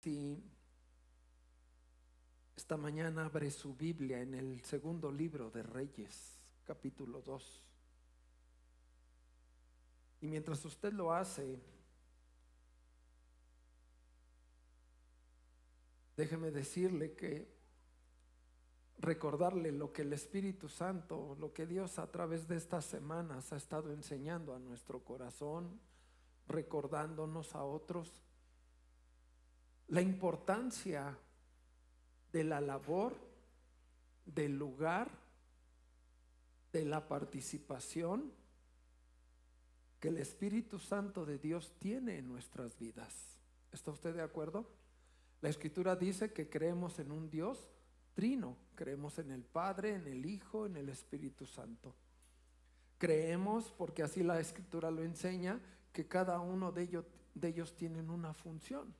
Si esta mañana abre su Biblia en el segundo libro de Reyes, capítulo 2. Y mientras usted lo hace, déjeme decirle que recordarle lo que el Espíritu Santo, lo que Dios a través de estas semanas ha estado enseñando a nuestro corazón, recordándonos a otros la importancia de la labor, del lugar, de la participación que el Espíritu Santo de Dios tiene en nuestras vidas. ¿Está usted de acuerdo? La Escritura dice que creemos en un Dios trino, creemos en el Padre, en el Hijo, en el Espíritu Santo. Creemos, porque así la Escritura lo enseña, que cada uno de ellos tienen una función.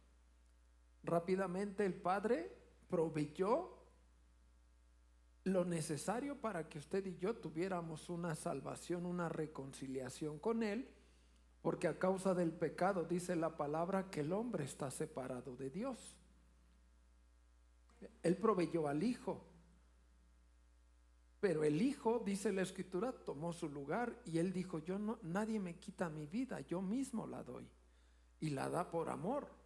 Rápidamente el Padre proveyó lo necesario para que usted y yo tuviéramos una salvación, una reconciliación con Él, porque a causa del pecado dice la palabra que el hombre está separado de Dios. Él proveyó al Hijo, pero el Hijo, dice la Escritura, tomó su lugar y Él dijo: nadie me quita mi vida, yo mismo la doy, y la da por amor.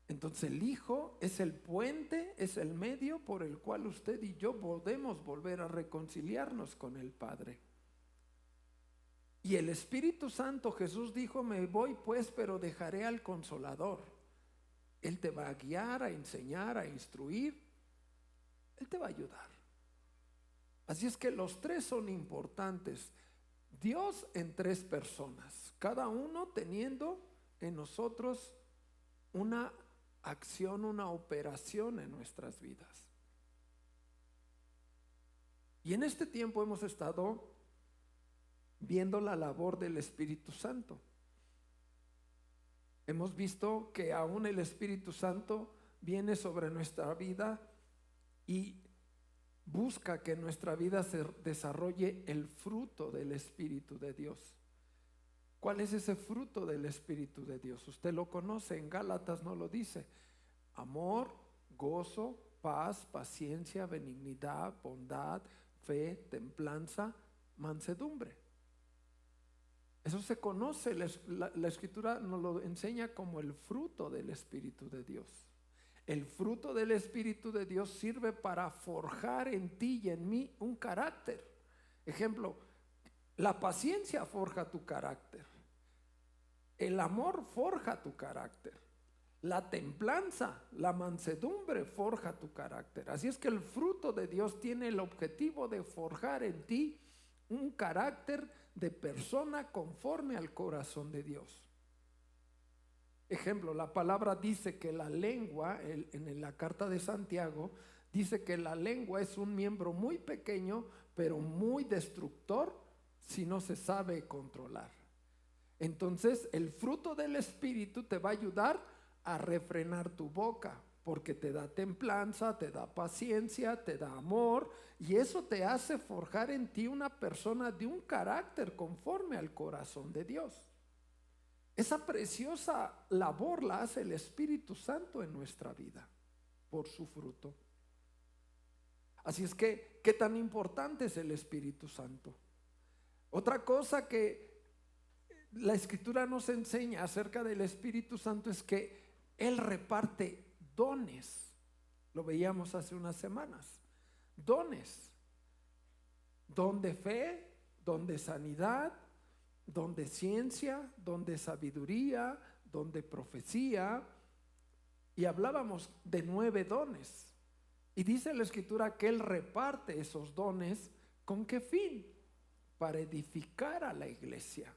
Entonces el Hijo es el puente, es el medio por el cual usted y yo podemos volver a reconciliarnos con el Padre. Y el Espíritu Santo, Jesús dijo: me voy pues, pero dejaré al Consolador. Él te va a guiar, a enseñar, a instruir. Él te va a ayudar. Así es que los tres son importantes. Dios en tres personas, cada uno teniendo en nosotros una acción, una operación en nuestras vidas. Y en este tiempo hemos estado viendo la labor del Espíritu Santo. Hemos visto que aún el Espíritu Santo viene sobre nuestra vida y busca que en nuestra vida se desarrolle el fruto del Espíritu de Dios. ¿Cuál es ese fruto del Espíritu de Dios? Usted lo conoce, en Gálatas no lo dice: amor, gozo, paz, paciencia, benignidad, bondad, fe, templanza, mansedumbre. Eso se conoce, la Escritura nos lo enseña como el fruto del Espíritu de Dios. El fruto del Espíritu de Dios sirve para forjar en ti y en mí un carácter. Ejemplo, la paciencia forja tu carácter. El amor forja tu carácter. La templanza, la mansedumbre forja tu carácter. Así es que el fruto de Dios tiene el objetivo de forjar en ti un carácter de persona conforme al corazón de Dios. Ejemplo, la palabra dice que la lengua, en la carta de Santiago, dice que la lengua es un miembro muy pequeño, pero muy destructor si no se sabe controlar. Entonces, el fruto del Espíritu te va a ayudar a refrenar tu boca, porque te da templanza, te da paciencia, te da amor, y eso te hace forjar en ti una persona de un carácter conforme al corazón de Dios. Esa preciosa labor la hace el Espíritu Santo en nuestra vida por su fruto. Así es que, ¿qué tan importante es el Espíritu Santo? Otra cosa que la Escritura nos enseña acerca del Espíritu Santo es que Él reparte dones. Lo veíamos hace unas semanas. Dones. Don de fe, don de sanidad, don de ciencia, don de sabiduría, don de profecía. Y hablábamos de 9 dones. Y dice la Escritura que Él reparte esos dones. ¿Con qué fin? Para edificar a la iglesia,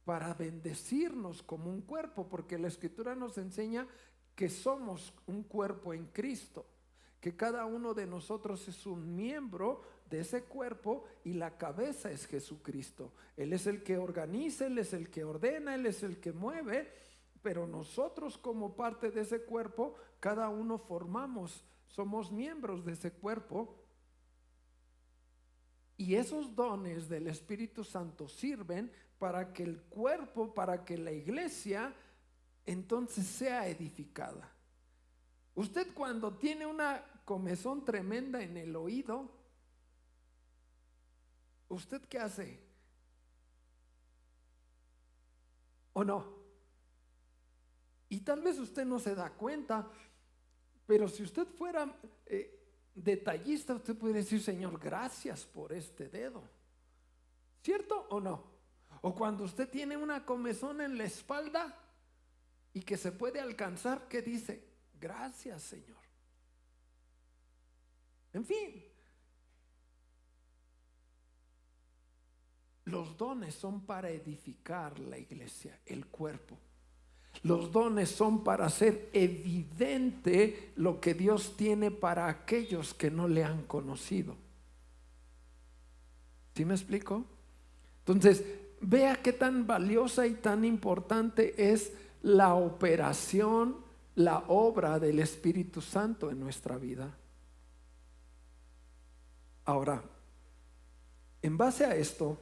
para bendecirnos como un cuerpo, porque la Escritura nos enseña que somos un cuerpo en Cristo, que cada uno de nosotros es un miembro de ese cuerpo y la cabeza es Jesucristo. Él es el que organiza, Él es el que ordena, Él es el que mueve, pero nosotros como parte de ese cuerpo, cada uno somos miembros de ese cuerpo. Y esos dones del Espíritu Santo sirven para que el cuerpo, para que la iglesia entonces sea edificada. Usted cuando tiene una comezón tremenda en el oído, ¿usted qué hace? ¿O no? Y tal vez usted no se da cuenta, pero si usted fuera detallista, usted puede decir: Señor, gracias por este dedo. ¿Cierto o no? O cuando usted tiene una comezón en la espalda y que se puede alcanzar, ¿qué dice? Gracias, Señor. En fin, los dones son para edificar la iglesia, el cuerpo. Los dones son para hacer evidente lo que Dios tiene para aquellos que no le han conocido. ¿Sí me explico? Entonces, vea qué tan valiosa y tan importante es la operación, la obra del Espíritu Santo en nuestra vida. Ahora, en base a esto,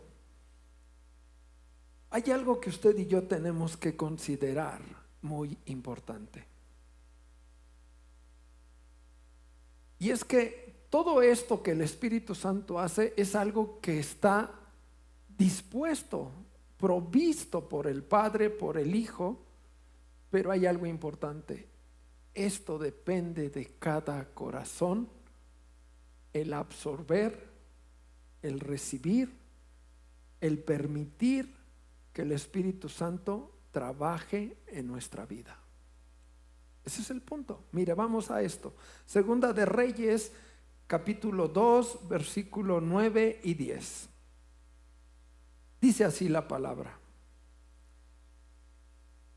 hay algo que usted y yo tenemos que considerar muy importante. Y es que todo esto que el Espíritu Santo hace es algo que está dispuesto, provisto por el Padre, por el Hijo, pero hay algo importante. Esto depende de cada corazón, el absorber, el recibir, el permitir que el Espíritu Santo trabaje en nuestra vida. Ese es el punto. Mire, vamos a esto. Segunda de Reyes, capítulo 2, versículo 9 y 10. Dice así la palabra: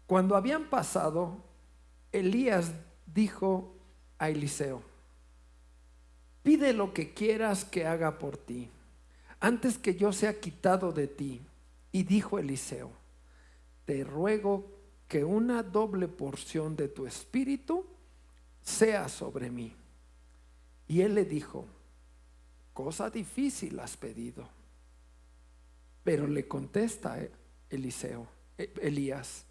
cuando habían pasado, Elías dijo a Eliseo: pide lo que quieras que haga por ti, antes que yo sea quitado de ti. Y dijo Eliseo: te ruego que una doble porción de tu espíritu sea sobre mí. Y él le dijo: cosa difícil has pedido. Pero le contesta Elías: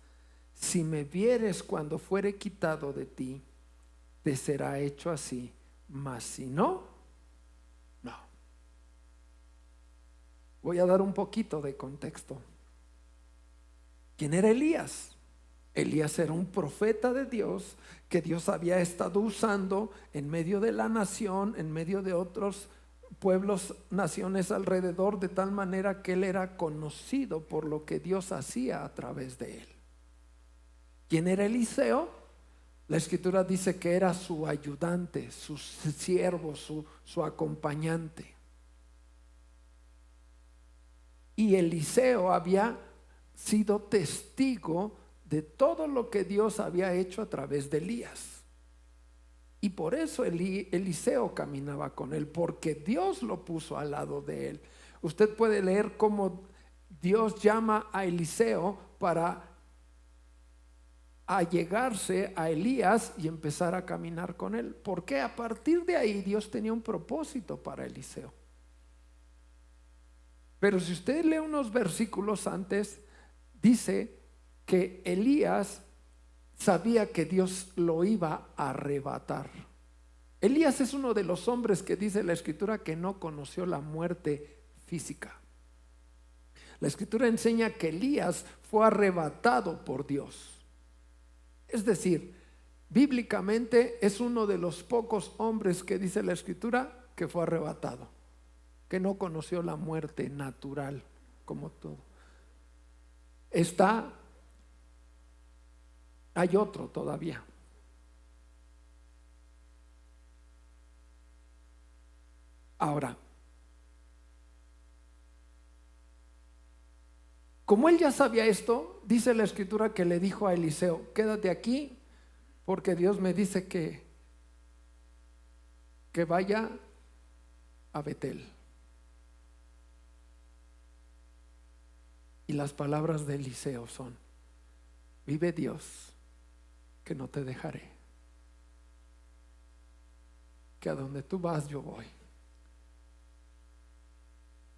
si me vieres cuando fuere quitado de ti, te será hecho así, mas si no, no. Voy a dar un poquito de contexto. ¿Quién era Elías? Elías era un profeta de Dios que Dios había estado usando en medio de la nación, en medio de otros pueblos, naciones alrededor, de tal manera que él era conocido por lo que Dios hacía a través de él. ¿Quién era Eliseo? La escritura dice que era su ayudante, su siervo, su acompañante. Y Eliseo había sido testigo de todo lo que Dios había hecho a través de Elías. Y por eso Eliseo caminaba con él, porque Dios lo puso al lado de él. Usted puede leer cómo Dios llama a Eliseo para allegarse a Elías y empezar a caminar con él. Porque a partir de ahí Dios tenía un propósito para Eliseo. Pero si usted lee unos versículos antes, dice que Elías sabía que Dios lo iba a arrebatar. Elías es uno de los hombres que dice la escritura que no conoció la muerte física. La escritura enseña que Elías fue arrebatado por Dios. Es decir, bíblicamente es uno de los pocos hombres que dice la escritura que fue arrebatado, que no conoció la muerte natural como todo. Hay otro todavía. Ahora, como él ya sabía esto, dice la escritura que le dijo a Eliseo: quédate aquí, porque Dios me dice que vaya a Betel. Y las palabras de Eliseo son: vive Dios, que no te dejaré, que a donde tú vas yo voy.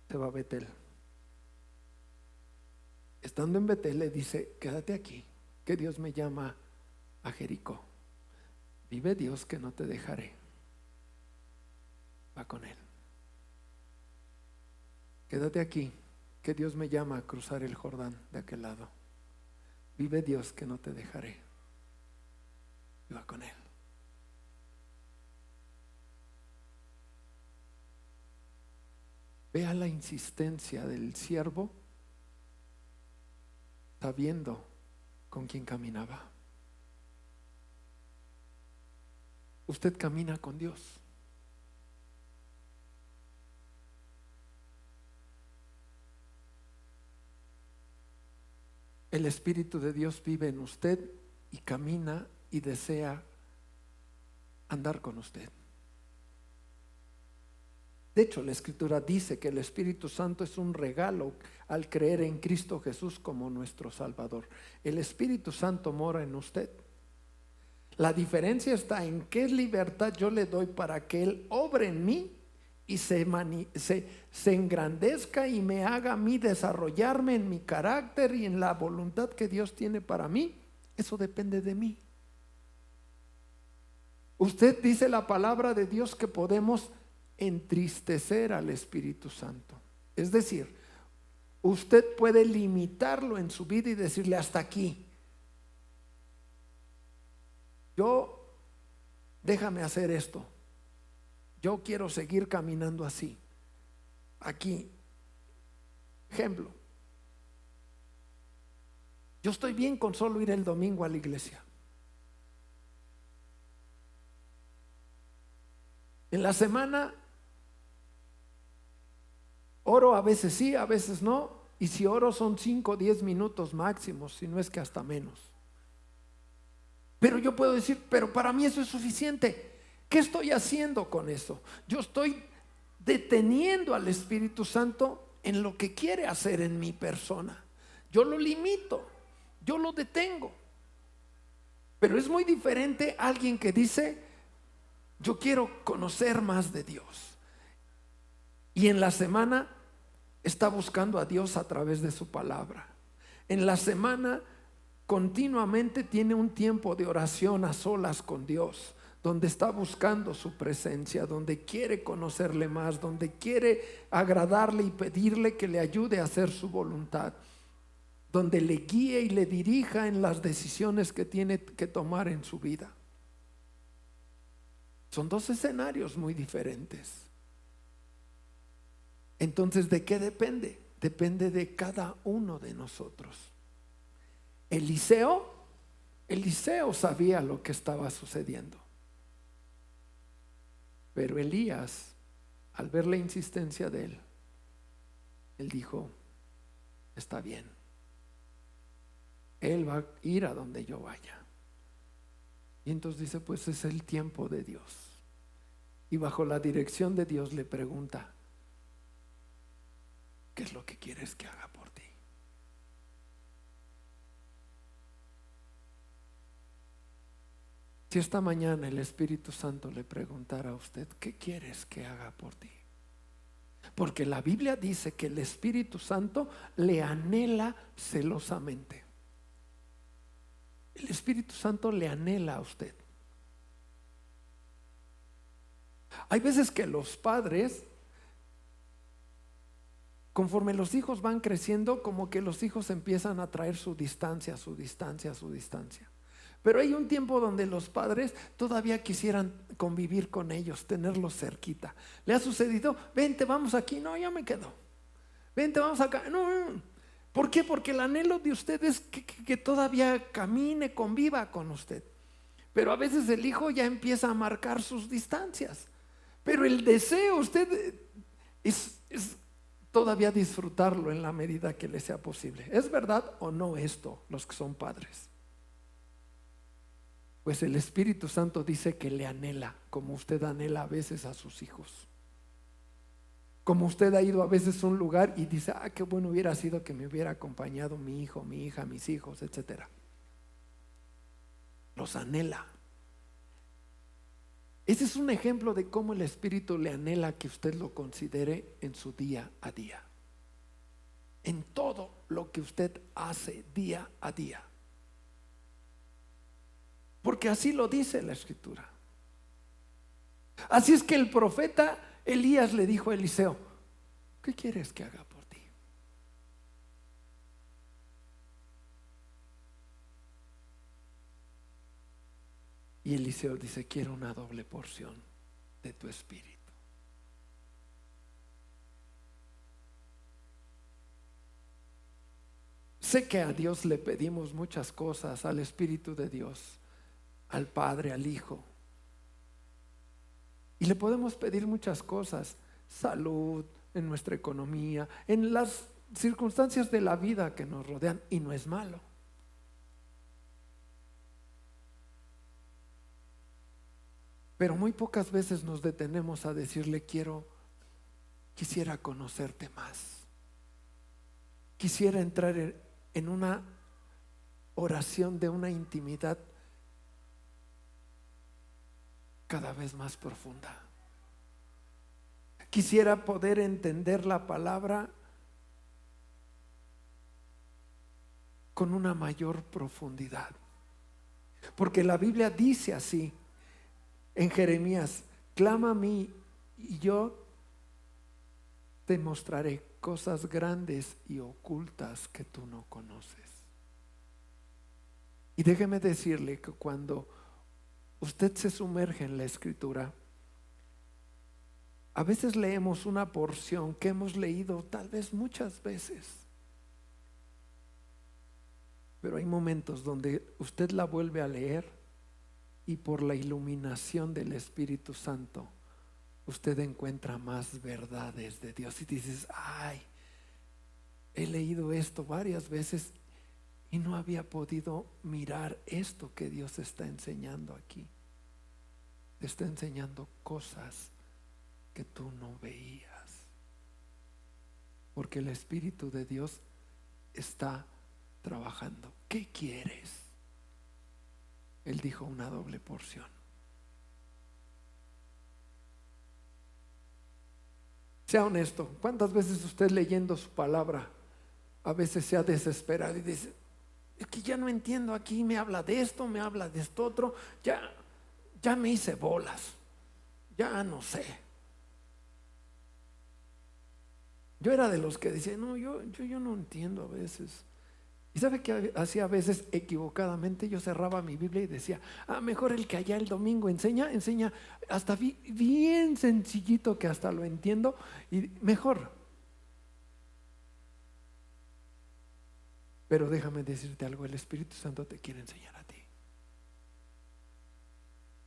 Se va a Betel. Estando en Betel le dice: quédate aquí, que Dios me llama a Jericó. Vive Dios que no te dejaré. Va con Él. Quédate aquí, que Dios me llama a cruzar el Jordán de aquel lado. Vive Dios que no te dejaré. Va con Él. Vea la insistencia del siervo, sabiendo con quién caminaba. Usted camina con Dios. El Espíritu de Dios vive en usted y camina y desea andar con usted. De hecho, la Escritura dice que el Espíritu Santo es un regalo al creer en Cristo Jesús como nuestro Salvador. El Espíritu Santo mora en usted. La diferencia está en qué libertad yo le doy para que Él obre en mí y se engrandezca y me haga a mí desarrollarme en mi carácter y en la voluntad que Dios tiene para mí. Eso depende de mí. Usted dice la palabra de Dios que podemos entristecer al Espíritu Santo. Es decir, usted puede limitarlo en su vida y decirle hasta aquí. Déjame hacer esto. Yo quiero seguir caminando así. Aquí, ejemplo. Yo estoy bien con solo ir el domingo a la iglesia. En la semana oro, a veces sí, a veces no. Y si oro son 5 o 10 minutos máximo, si no es que hasta menos. Pero yo puedo decir, pero para mí eso es suficiente. ¿Qué estoy haciendo con eso? Yo estoy deteniendo al Espíritu Santo en lo que quiere hacer en mi persona. Yo lo limito, yo lo detengo. Pero es muy diferente a alguien que dice, yo quiero conocer más de Dios. Y en la semana está buscando a Dios a través de su palabra. En la semana continuamente tiene un tiempo de oración a solas con Dios, donde está buscando su presencia, donde quiere conocerle más, donde quiere agradarle y pedirle que le ayude a hacer su voluntad, donde le guíe y le dirija en las decisiones que tiene que tomar en su vida. Son dos escenarios muy diferentes. Entonces, ¿de qué depende? Depende de cada uno de nosotros. Eliseo sabía lo que estaba sucediendo. Pero Elías, al ver la insistencia de él dijo, está bien. Él va a ir a donde yo vaya. Y entonces dice, pues es el tiempo de Dios. Y bajo la dirección de Dios le pregunta, ¿qué es lo que quieres que haga por ti? Si esta mañana el Espíritu Santo le preguntara a usted, ¿qué quieres que haga por ti? Porque la Biblia dice que el Espíritu Santo le anhela celosamente. El Espíritu Santo le anhela a usted. Hay veces que los padres, conforme los hijos van creciendo, como que los hijos empiezan a traer su distancia. Pero hay un tiempo donde los padres todavía quisieran convivir con ellos, tenerlos cerquita. ¿Le ha sucedido? Vente, vamos aquí. No, ya me quedo. Vente, vamos acá. No. ¿Por qué? Porque el anhelo de usted es que todavía camine, conviva con usted. Pero a veces el hijo ya empieza a marcar sus distancias. Pero el deseo usted es todavía disfrutarlo en la medida que le sea posible. ¿Es verdad o no esto, los que son padres? Pues el Espíritu Santo dice que le anhela, como usted anhela a veces a sus hijos. Como usted ha ido a veces a un lugar y dice, qué bueno hubiera sido que me hubiera acompañado mi hijo, mi hija, mis hijos, etcétera. Los anhela. Ese es un ejemplo de cómo el Espíritu le anhela que usted lo considere en su día a día. En todo lo que usted hace día a día. porque así lo dice la Escritura. Así es que el profeta Elías le dijo a Eliseo: ¿qué quieres que haga por ti? Y Eliseo dice: quiero una doble porción de tu espíritu. Sé que a Dios le pedimos muchas cosas, al Espíritu de Dios, al Padre, al Hijo. Y le podemos pedir muchas cosas: salud, en nuestra economía, en las circunstancias de la vida que nos rodean, y no es malo. Pero muy pocas veces nos detenemos a decirle: quisiera conocerte más. Quisiera entrar en una oración de una intimidad cada vez más profunda. Quisiera poder entender la palabra con una mayor profundidad. Porque la Biblia dice así en Jeremías: clama a mí y yo te mostraré cosas grandes y ocultas que tú no conoces. Y déjeme decirle que cuando usted se sumerge en la Escritura, a veces leemos una porción que hemos leído tal vez muchas veces, pero hay momentos donde usted la vuelve a leer y por la iluminación del Espíritu Santo usted encuentra más verdades de Dios y dices: ay, he leído esto varias veces y no había podido mirar esto que Dios está enseñando aquí. Te está enseñando cosas que tú no veías, porque el Espíritu de Dios está trabajando. ¿Qué quieres? Él dijo: una doble porción. Sea honesto, ¿cuántas veces usted leyendo su palabra a veces se ha desesperado y dice: es que ya no entiendo, aquí me habla de esto, me habla de esto otro, ya me hice bolas, ya no sé? Yo era de los que decía: no, yo no entiendo a veces. ¿Y sabe qué hacía a veces equivocadamente? Yo cerraba mi Biblia y decía: mejor el que allá el domingo enseña hasta bien sencillito, que hasta lo entiendo, y mejor. Pero déjame decirte algo: el Espíritu Santo te quiere enseñar a ti.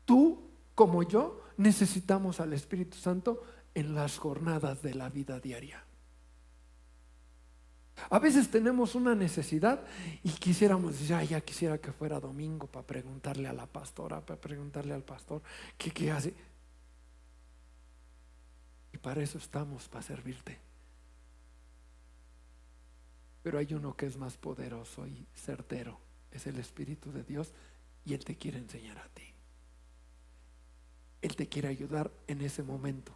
Tú, como yo, necesitamos al Espíritu Santo en las jornadas de la vida diaria. A veces tenemos una necesidad y quisiéramos decir: ya quisiera que fuera domingo para preguntarle a la pastora, para preguntarle al pastor qué hace. Y para eso estamos, para servirte. Pero hay uno que es más poderoso y certero: es el Espíritu de Dios, y Él te quiere enseñar a ti. Él te quiere ayudar en ese momento,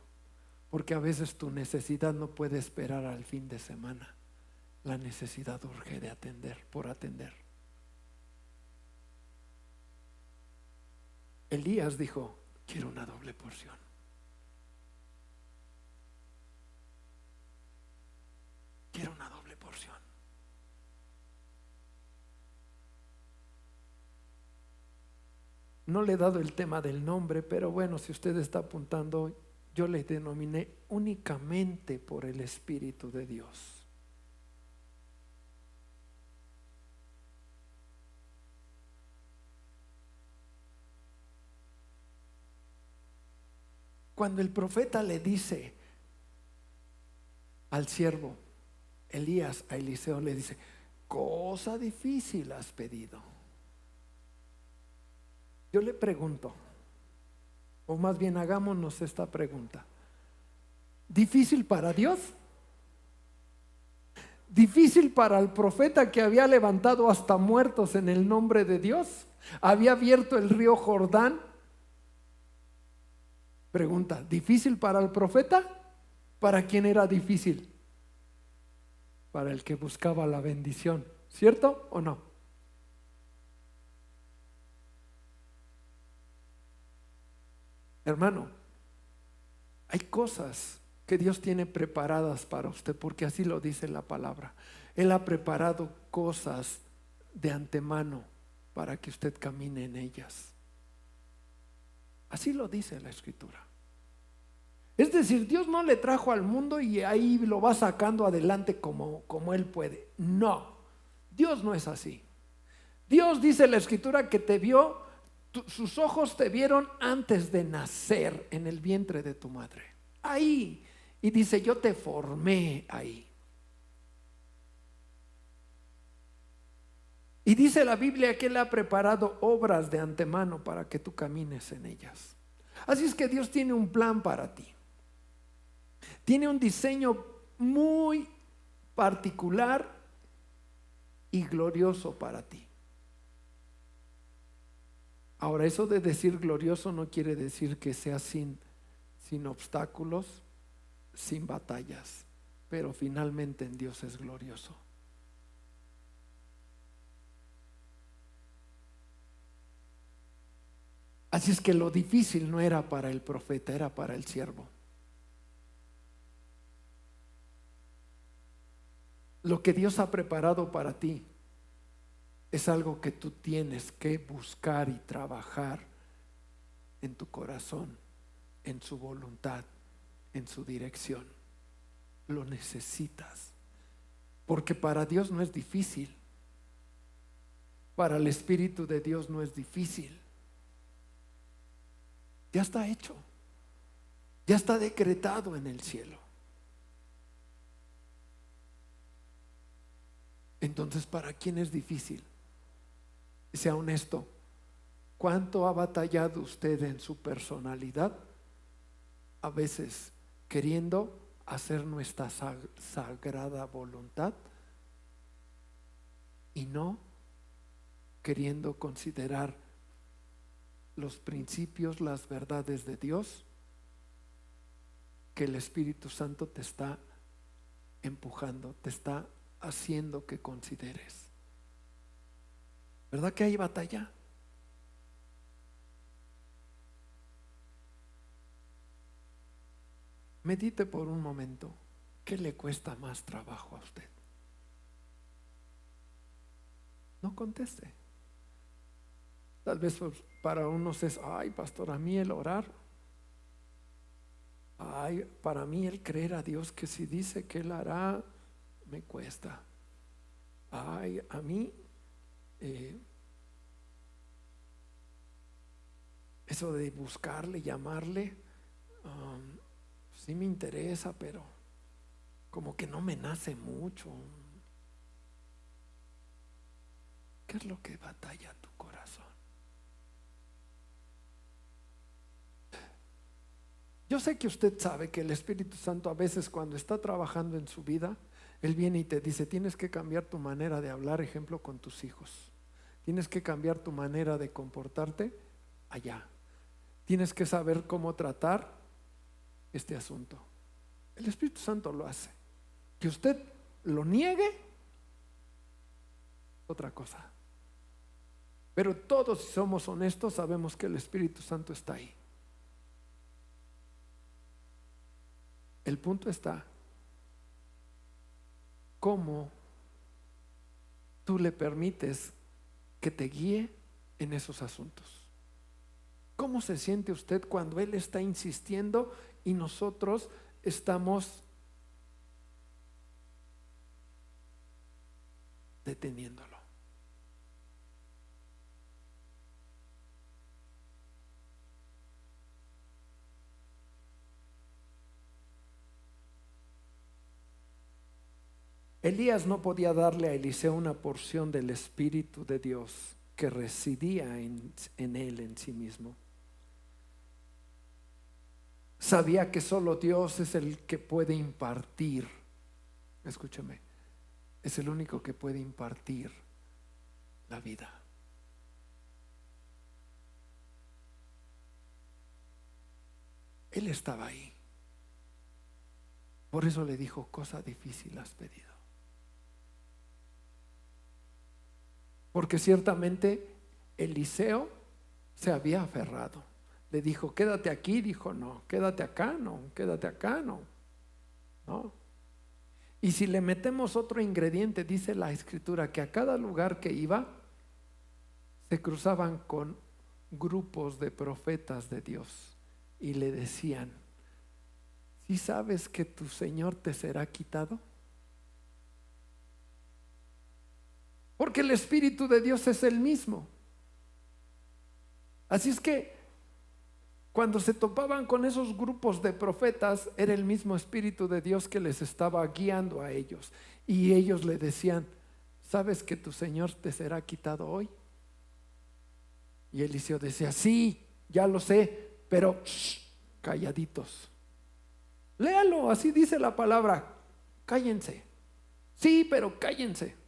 porque a veces tu necesidad no puede esperar al fin de semana. La necesidad urge de atender. Elías dijo: quiero una doble porción. Quiero una doble porción. No le he dado el tema del nombre, pero bueno, si usted está apuntando, yo le denominé únicamente por el Espíritu de Dios. Cuando el profeta le dice al siervo Elías, a Eliseo le dice: cosa difícil has pedido. Yo le pregunto, o más bien hagámonos esta pregunta: ¿difícil para Dios? ¿Difícil para el profeta que había levantado hasta muertos en el nombre de Dios? ¿Había abierto el río Jordán? Pregunta: ¿difícil para el profeta? ¿Para quién era difícil? Para el que buscaba la bendición, ¿cierto o no? Hermano, hay cosas que Dios tiene preparadas para usted, porque así lo dice la palabra. Él ha preparado cosas de antemano para que usted camine en ellas. Así lo dice la Escritura. Es decir, Dios no le trajo al mundo y ahí lo va sacando adelante como Él puede. No, Dios no es así. Dios, dice la Escritura, que te vio, sus ojos te vieron antes de nacer en el vientre de tu madre. Ahí. Y dice, yo te formé ahí. Y dice la Biblia que Él ha preparado obras de antemano para que tú camines en ellas. Así es que Dios tiene un plan para ti. Tiene un diseño muy particular y glorioso para ti. Ahora, eso de decir glorioso no quiere decir que sea sin obstáculos, sin batallas, pero finalmente en Dios es glorioso. Así es que lo difícil no era para el profeta, era para el siervo. Lo que Dios ha preparado para ti es algo que tú tienes que buscar y trabajar en tu corazón, en su voluntad, en su dirección. Lo necesitas, porque para Dios no es difícil. Para el Espíritu de Dios no es difícil. Ya está hecho, ya está decretado en el cielo. Entonces, ¿para quién es difícil? Sea honesto, ¿cuánto ha batallado usted en su personalidad? A veces queriendo hacer nuestra sagrada voluntad y no queriendo considerar los principios, las verdades de Dios que el Espíritu Santo te está empujando, te está haciendo que consideres. ¿Verdad que hay batalla? Medite por un momento, ¿qué le cuesta más trabajo a usted? No conteste. Tal vez para unos es, ay, pastor, a mí el orar. Ay, para mí el creer a Dios que si dice que Él hará, me cuesta. Ay, a mí eso de buscarle, llamarle, sí me interesa, pero como que no me nace mucho. ¿Qué es lo que batalla tu corazón? Yo sé que usted sabe que el Espíritu Santo a veces cuando está trabajando en su vida, Él viene y te dice, tienes que cambiar tu manera de hablar, ejemplo, con tus hijos. Tienes que cambiar tu manera de comportarte allá. Tienes que saber cómo tratar este asunto. El Espíritu Santo lo hace. Que usted lo niegue, otra cosa. Pero todos, si somos honestos, sabemos que el Espíritu Santo está ahí. El punto está, ¿cómo tú le permites que te guíe en esos asuntos? ¿Cómo se siente usted cuando Él está insistiendo y nosotros estamos deteniéndolo? Elías no podía darle a Eliseo una porción del Espíritu de Dios que residía en él, en sí mismo. Sabía que solo Dios es el que puede impartir, escúchame, es el único que puede impartir la vida. Él estaba ahí. Por eso le dijo, cosa difícil has pedido. Porque ciertamente Eliseo se había aferrado, le dijo, quédate aquí, dijo, no, quédate acá, no, quédate acá, no, no. Y si le metemos otro ingrediente, dice la escritura, que a cada lugar que iba, se cruzaban con grupos de profetas de Dios y le decían, ¿sí sabes que tu Señor te será quitado? Porque el Espíritu de Dios es el mismo. Así es que cuando se topaban con esos grupos de profetas, era el mismo Espíritu de Dios que les estaba guiando a ellos. Y ellos le decían, ¿sabes que tu Señor te será quitado hoy? Y Eliseo decía, sí, ya lo sé, pero calladitos. Léalo, así dice la palabra, cállense. Sí, pero cállense.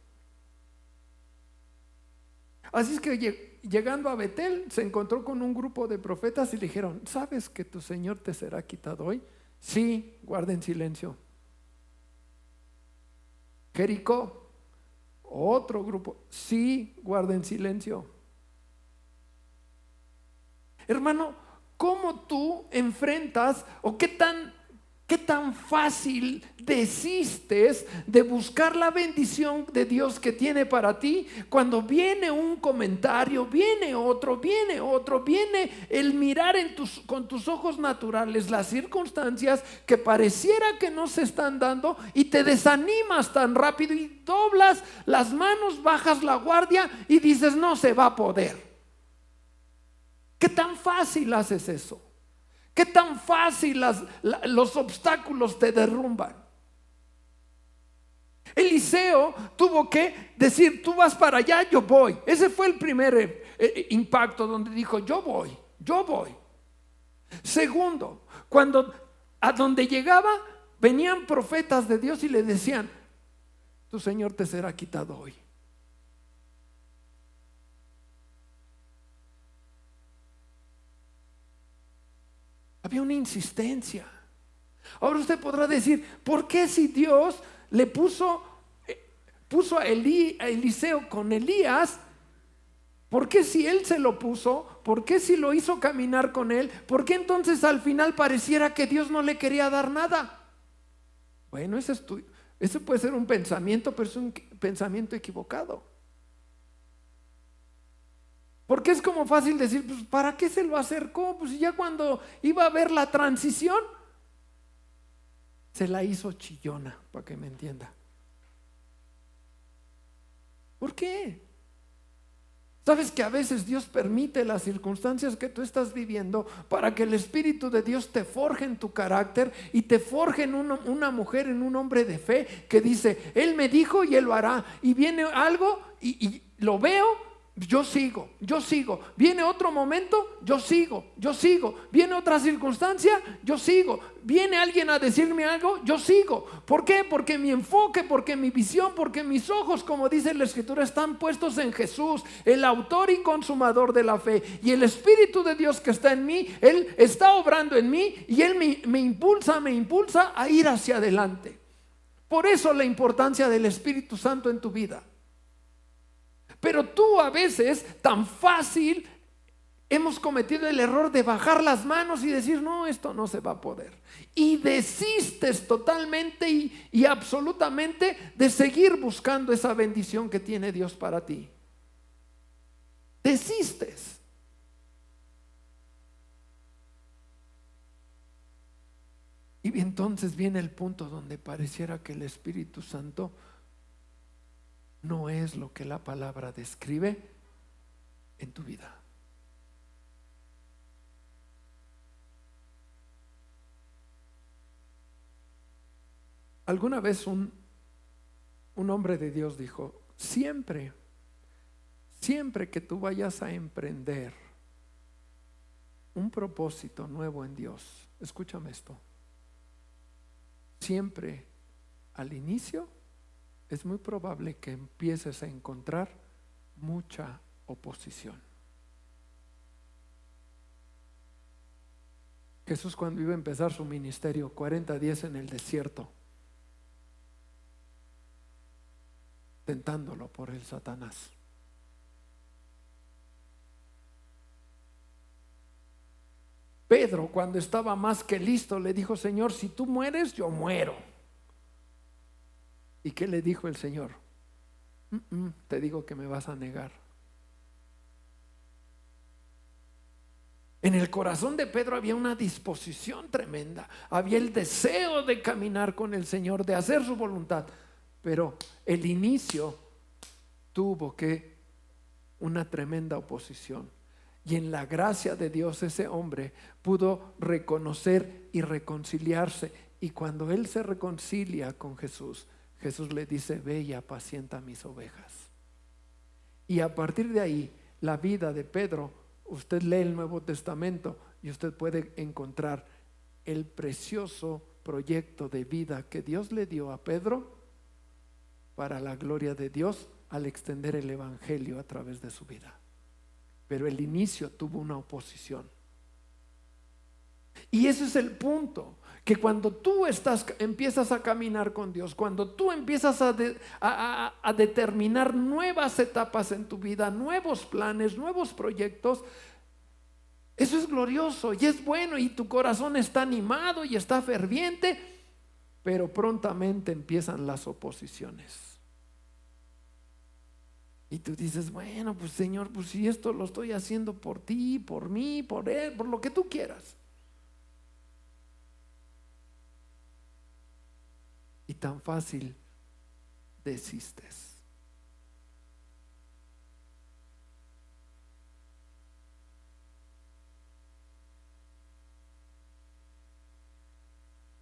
Así es que llegando a Betel se encontró con un grupo de profetas y le dijeron, ¿sabes que tu Señor te será quitado hoy? Sí, guarden silencio. Jericó, otro grupo, sí, guarden silencio. Hermano, ¿cómo tú enfrentas o qué tan fácil desistes de buscar la bendición de Dios que tiene para ti cuando viene un comentario, viene otro, viene el mirar con tus ojos naturales las circunstancias que pareciera que no se están dando y te desanimas tan rápido y doblas las manos, bajas la guardia y dices no se va a poder? ¿Qué tan fácil haces eso? ¿Qué tan fácil los obstáculos te derrumban? Eliseo tuvo que decir, tú vas para allá, yo voy. Ese fue el primer impacto donde dijo, yo voy. Segundo, cuando a donde llegaba venían profetas de Dios y le decían, tu Señor te será quitado hoy. Había una insistencia. Ahora usted podrá decir, ¿por qué si Dios le puso a Eliseo con Elías? ¿Por qué si él se lo puso? ¿Por qué si lo hizo caminar con él? ¿Por qué entonces al final pareciera que Dios no le quería dar nada? Bueno, ese puede ser un pensamiento, pero es un pensamiento equivocado. Porque es como fácil decir, pues ¿para qué se lo acercó? Pues ya cuando iba a ver la transición, se la hizo chillona, para que me entienda. ¿Por qué? ¿Sabes que a veces Dios permite las circunstancias que tú estás viviendo para que el Espíritu de Dios te forje en tu carácter y te forje en una mujer, en un hombre de fe que dice, Él me dijo y Él lo hará? Y viene algo y lo veo. Yo sigo. Viene otro momento, yo sigo. Viene otra circunstancia, yo sigo. Viene alguien a decirme algo, yo sigo. ¿Por qué? Porque mi enfoque, porque mi visión, porque mis ojos, como dice la Escritura, están puestos en Jesús, el autor y consumador de la fe. Y el Espíritu de Dios que está en mí, Él está obrando en mí y Él me impulsa a ir hacia adelante. Por eso la importancia del Espíritu Santo en tu vida. Pero tú a veces tan fácil hemos cometido el error de bajar las manos y decir, no, esto no se va a poder. Y desistes totalmente y absolutamente de seguir buscando esa bendición que tiene Dios para ti. Desistes. Y entonces viene el punto donde pareciera que el Espíritu Santo no es lo que la palabra describe en tu vida. Alguna vez un hombre de Dios dijo, siempre que tú vayas a emprender un propósito nuevo en Dios, escúchame esto, siempre al inicio es muy probable que empieces a encontrar mucha oposición. Jesús, cuando iba a empezar su ministerio, 40 días en el desierto, tentándolo por el Satanás. Pedro, cuando estaba más que listo, le dijo: Señor, si tú mueres, yo muero. ¿Y qué le dijo el Señor? Te digo que me vas a negar. En el corazón de Pedro había una disposición tremenda, había el deseo de caminar con el Señor, de hacer su voluntad, pero el inicio tuvo que una tremenda oposición. Y en la gracia de Dios ese hombre pudo reconocer y reconciliarse. Y cuando él se reconcilia con Jesús, Jesús le dice: ve y apacienta mis ovejas. Y a partir de ahí, la vida de Pedro, usted lee el Nuevo Testamento y usted puede encontrar el precioso proyecto de vida que Dios le dio a Pedro para la gloria de Dios al extender el Evangelio a través de su vida. Pero el inicio tuvo una oposición. Y ese es el punto, que cuando tú empiezas a caminar con Dios, cuando tú empiezas a determinar nuevas etapas en tu vida, nuevos planes, nuevos proyectos, eso es glorioso y es bueno, y tu corazón está animado y está ferviente, pero prontamente empiezan las oposiciones. Y tú dices: bueno, pues Señor, pues si esto lo estoy haciendo por ti, por mí, por él, por lo que tú quieras. Y tan fácil desistes.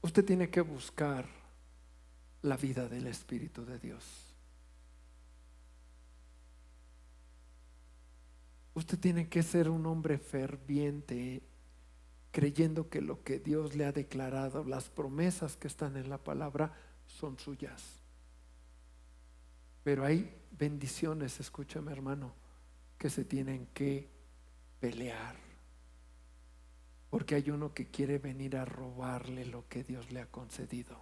Usted tiene que buscar la vida del Espíritu de Dios. Usted tiene que ser un hombre ferviente, creyendo que lo que Dios le ha declarado, las promesas que están en la palabra, son suyas. Pero hay bendiciones, escúchame hermano, que se tienen que pelear, porque hay uno que quiere venir a robarle lo que Dios le ha concedido.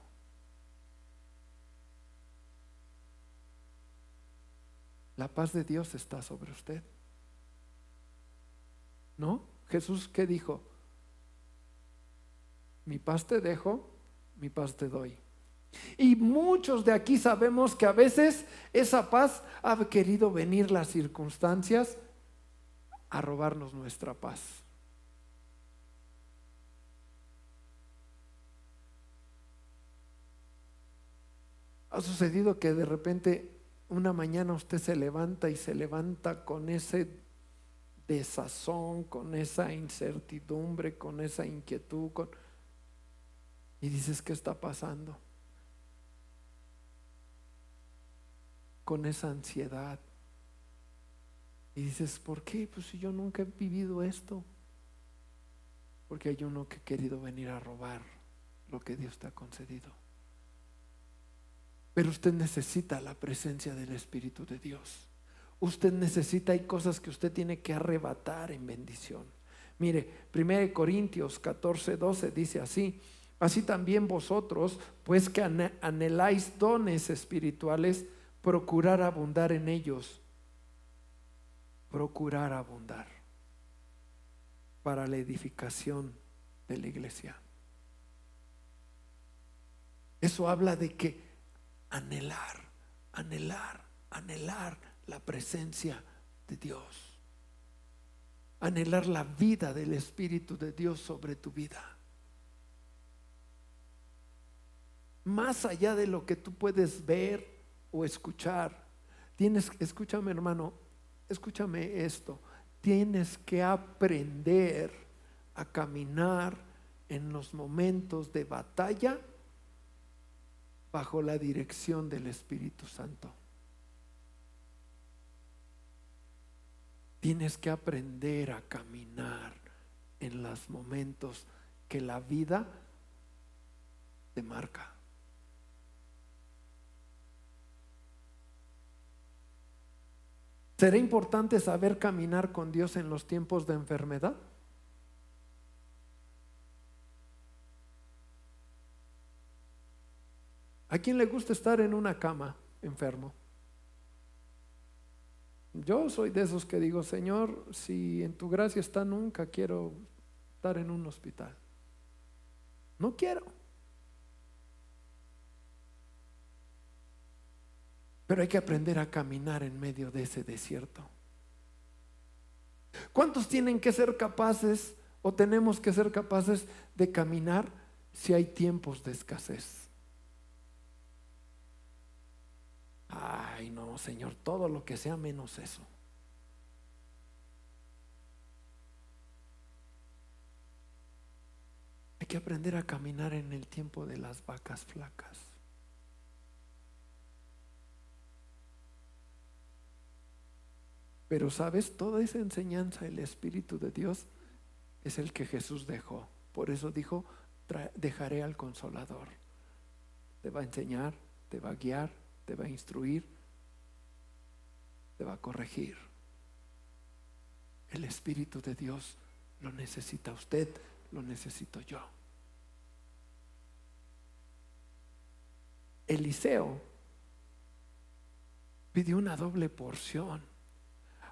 La paz de Dios está sobre usted, ¿no? Jesús, ¿qué dijo? Mi paz te dejo, mi paz te doy. Y muchos de aquí sabemos que a veces esa paz ha querido venir las circunstancias a robarnos nuestra paz. Ha sucedido que de repente una mañana usted se levanta y se levanta con ese desazón, con esa incertidumbre, con esa inquietud, y dices: ¿qué está pasando? Con esa ansiedad. Y dices: ¿por qué? Pues si yo nunca he vivido esto. Porque hay uno que ha querido venir a robar lo que Dios te ha concedido. Pero usted necesita la presencia del Espíritu de Dios. Usted necesita, hay cosas que usted tiene que arrebatar en bendición. Mire, 1 Corintios 14:12 dice así: así también vosotros, pues que anheláis dones espirituales, procurar abundar en ellos. Procurar abundar para la edificación de la iglesia. Eso habla de que anhelar la presencia de Dios, anhelar la vida del Espíritu de Dios sobre tu vida, más allá de lo que tú puedes ver o escuchar. Escúchame hermano, escúchame esto, tienes que aprender a caminar en los momentos de batalla bajo la dirección del Espíritu Santo. Tienes que aprender a caminar en los momentos que la vida te marca. ¿Será importante saber caminar con Dios en los tiempos de enfermedad? ¿A quién le gusta estar en una cama enfermo? Yo soy de esos que digo: Señor, si en tu gracia está, nunca quiero estar en un hospital. No quiero. Pero hay que aprender a caminar en medio de ese desierto. ¿Cuántos tienen que ser capaces o tenemos que ser capaces de caminar si hay tiempos de escasez? Ay, no, Señor, todo lo que sea menos eso. Hay que aprender a caminar en el tiempo de las vacas flacas. Pero sabes, toda esa enseñanza, el Espíritu de Dios es el que Jesús dejó. Por eso dijo, dejaré al Consolador. Te va a enseñar, te va a guiar, te va a instruir, te va a corregir. El Espíritu de Dios lo necesita usted, lo necesito yo. Eliseo pidió una doble porción.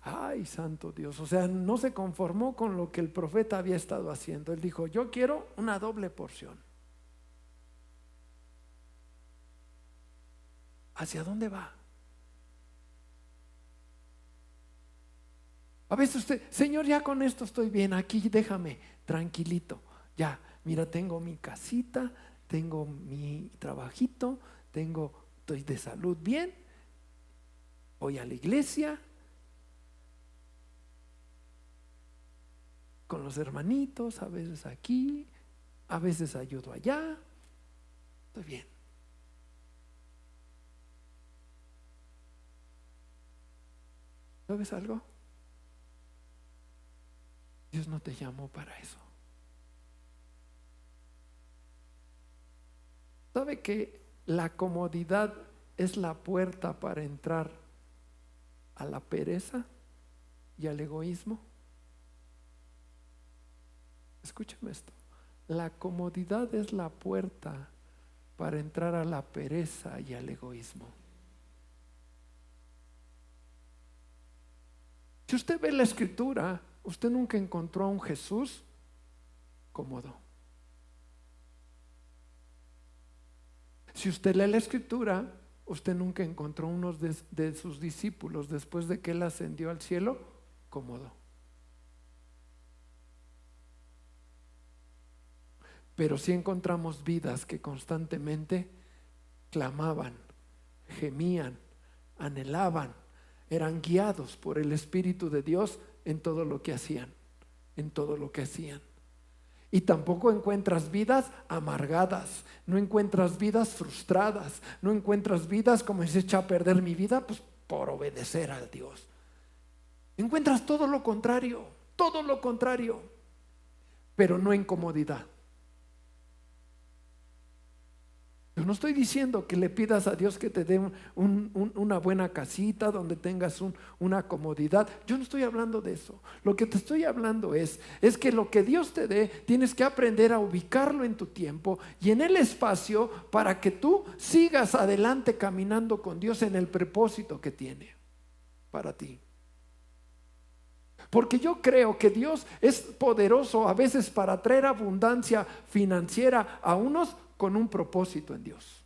Ay, santo Dios, o sea, no se conformó con lo que el profeta había estado haciendo. Él dijo, yo quiero una doble porción. ¿Hacia dónde va? A veces usted, Señor, ya con esto estoy bien, aquí déjame tranquilito. Ya, mira, tengo mi casita, tengo mi trabajito, estoy de salud bien, voy a la iglesia con los hermanitos, a veces aquí, a veces ayudo allá, estoy bien. ¿Sabes algo? Dios no te llamó para eso. ¿Sabe que la comodidad es la puerta para entrar a la pereza y al egoísmo? Escúchame esto. La comodidad es la puerta para entrar a la pereza y al egoísmo. Si usted ve la Escritura, usted nunca encontró a un Jesús cómodo. Si usted lee la Escritura, usted nunca encontró a uno de sus discípulos después de que él ascendió al cielo cómodo. Pero sí encontramos vidas que constantemente clamaban, gemían, anhelaban, eran guiados por el Espíritu de Dios en todo lo que hacían, en todo lo que hacían. Y tampoco encuentras vidas amargadas, no encuentras vidas frustradas, no encuentras vidas como si se echa a perder mi vida, pues por obedecer a Dios. Encuentras todo lo contrario, pero no en comodidad. Yo no estoy diciendo que le pidas a Dios que te dé una buena casita donde tengas una comodidad. Yo no estoy hablando de eso. Lo que te estoy hablando es que lo que Dios te dé, tienes que aprender a ubicarlo en tu tiempo y en el espacio para que tú sigas adelante caminando con Dios en el propósito que tiene para ti. Porque yo creo que Dios es poderoso a veces para traer abundancia financiera a unos con un propósito en Dios.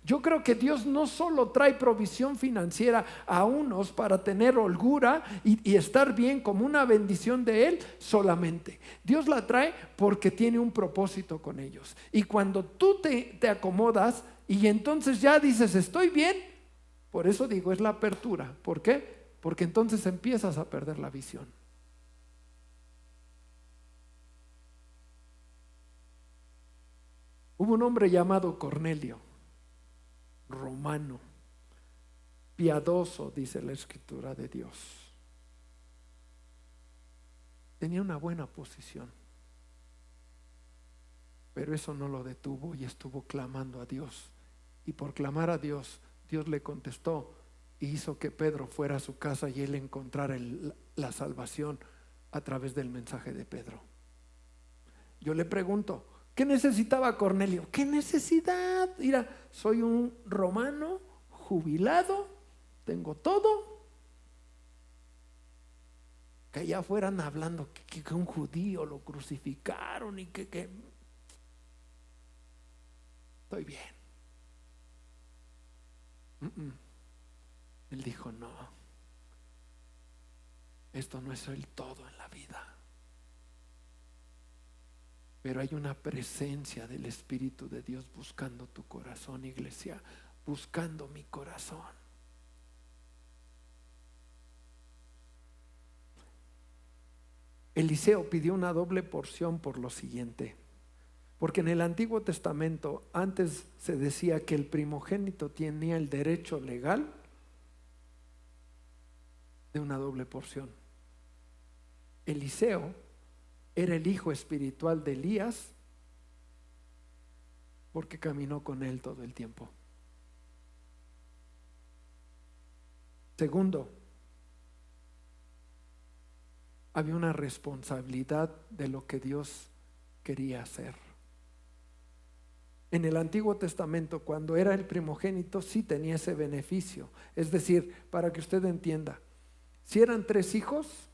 Yo creo que Dios no solo trae provisión financiera a unos para tener holgura y estar bien como una bendición de Él solamente. Dios la trae porque tiene un propósito con ellos. Y cuando tú te acomodas y entonces ya dices estoy bien, por eso digo es la apertura. ¿Por qué? Porque entonces empiezas a perder la visión. Hubo un hombre llamado Cornelio, romano, piadoso, dice la Escritura de Dios. Tenía una buena posición, pero eso no lo detuvo y estuvo clamando a Dios. Y por clamar a Dios, Dios le contestó y hizo que Pedro fuera a su casa y él encontrara la salvación a través del mensaje de Pedro. Yo le pregunto, ¿qué necesitaba Cornelio? ¿Qué necesidad? Mira, soy un romano jubilado, tengo todo. que allá fueran hablando que un judío lo crucificaron y que estoy bien. Él dijo, no, esto no es el todo en la vida, pero hay una presencia del Espíritu de Dios buscando tu corazón, iglesia, buscando mi corazón. Eliseo pidió una doble porción por lo siguiente, porque en el Antiguo Testamento antes se decía que el primogénito tenía el derecho legal de una doble porción. Eliseo era el hijo espiritual de Elías porque caminó con él todo el tiempo. Segundo, había una responsabilidad de lo que Dios quería hacer. En el Antiguo Testamento, cuando era el primogénito, sí tenía ese beneficio. Es decir, para que usted entienda, si eran 3 hijos,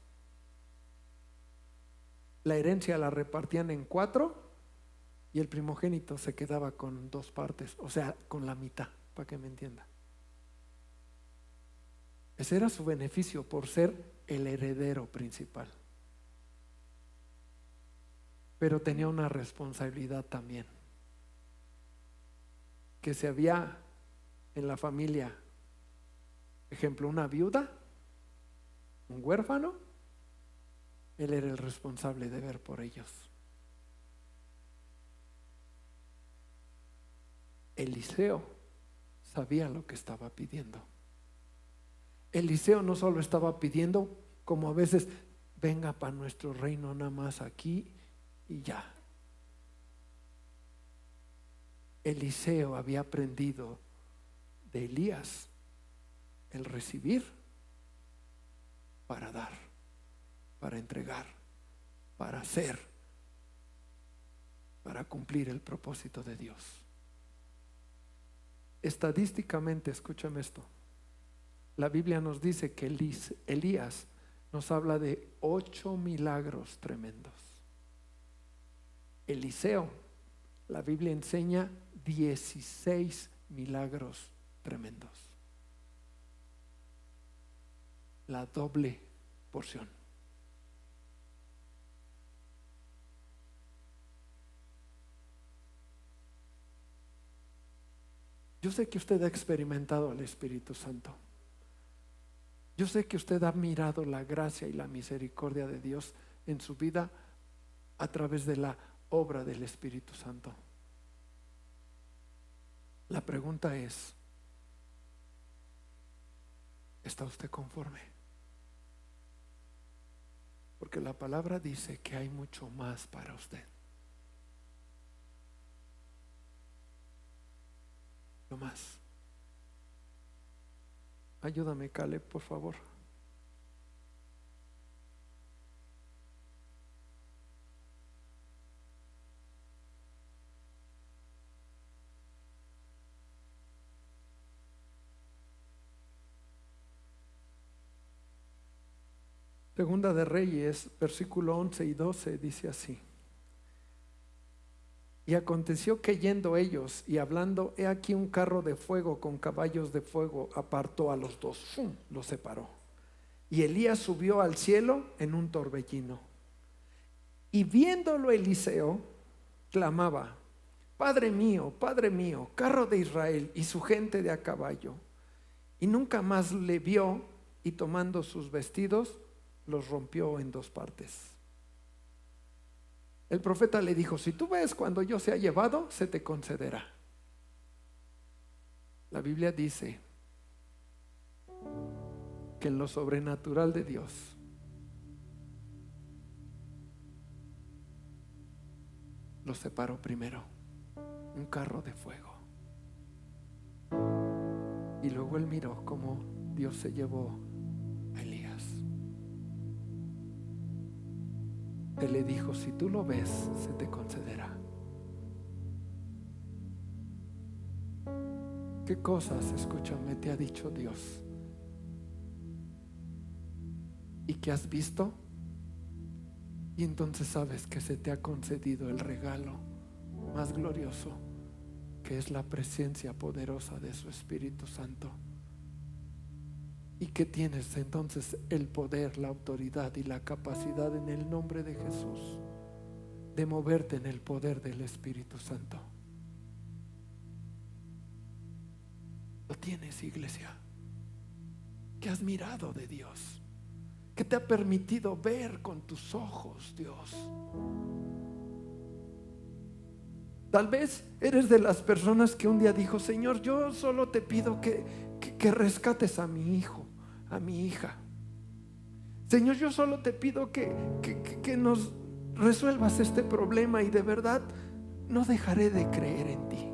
la herencia la repartían en 4 y el primogénito se quedaba con 2 partes, o sea, con la mitad, para que me entienda. Ese era su beneficio por ser el heredero principal. Pero tenía una responsabilidad también, que si había en la familia, ejemplo, una viuda, un huérfano, él era el responsable de ver por ellos. Eliseo sabía lo que estaba pidiendo. Eliseo no solo estaba pidiendo, como a veces, venga para nuestro reino nada más aquí y ya. Eliseo había aprendido de Elías el recibir para dar, para entregar, para hacer, para cumplir el propósito de Dios. Estadísticamente, escúchame esto, la Biblia nos dice que Elías nos habla de 8 milagros tremendos. Eliseo, la Biblia enseña 16 milagros tremendos. La doble porción. Yo sé que usted ha experimentado al Espíritu Santo. Yo sé que usted ha mirado la gracia y la misericordia de Dios en su vida a través de la obra del Espíritu Santo. La pregunta es, ¿está usted conforme? Porque la palabra dice que hay mucho más para usted. Lo más. Ayúdame, Caleb, por favor. Segunda de Reyes, versículo 11 y 12, dice así. Y aconteció que yendo ellos y hablando, he aquí un carro de fuego con caballos de fuego apartó a los dos, ¡fum!, los separó. Y Elías subió al cielo en un torbellino. Y viéndolo Eliseo, clamaba, Padre mío, carro de Israel y su gente de a caballo. Y nunca más le vio, y tomando sus vestidos, los rompió en 2 partes. El profeta le dijo, si tú ves cuando yo sea llevado, se te concederá. La Biblia dice que en lo sobrenatural de Dios, lo separó primero un carro de fuego. Y luego él miró cómo Dios se llevó a Elías. Él le dijo, si tú lo ves, se te concederá. ¿Qué cosas, escúchame, te ha dicho Dios? ¿Y qué has visto Y entonces sabes que se te ha concedido el regalo más glorioso, que es la presencia poderosa de su Espíritu Santo. Y que tienes entonces el poder, la autoridad y la capacidad en el nombre de Jesús de moverte en el poder del Espíritu Santo. Lo tienes, iglesia. ¿Qué has mirado de Dios? ¿Qué te ha permitido ver con tus ojos, Dios? Tal vez eres de las personas que un día dijo: Señor, yo solo te pido que rescates a mi hijo, a mi hija. Señor, yo solo te pido que nos resuelvas este problema, y de verdad no dejaré de creer en ti.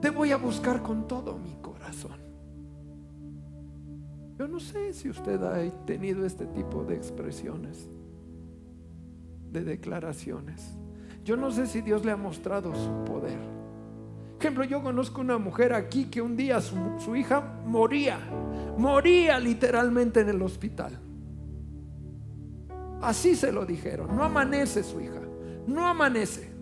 Te voy a buscar con todo mi corazón. Yo no sé si usted ha tenido este tipo de expresiones, de declaraciones. Yo no sé si Dios le ha mostrado su poder. Por ejemplo, yo conozco una mujer aquí que un día su hija moría literalmente en el hospital. Así se lo dijeron: no amanece su hija, no amanece.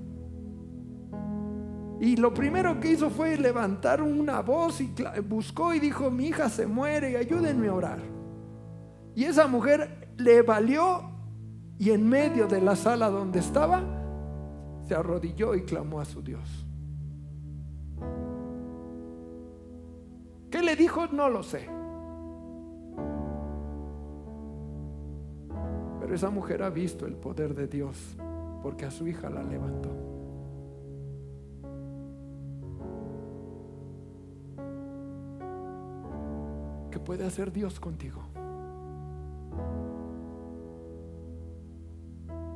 Y lo primero que hizo fue levantar una voz y buscó y dijo: mi hija se muere y ayúdenme a orar. Y esa mujer le valió, y en medio de la sala donde estaba se arrodilló y clamó a su Dios. ¿Qué le dijo? No lo sé. Pero esa mujer ha visto el poder de Dios, porque a su hija la levantó. ¿Qué puede hacer Dios contigo?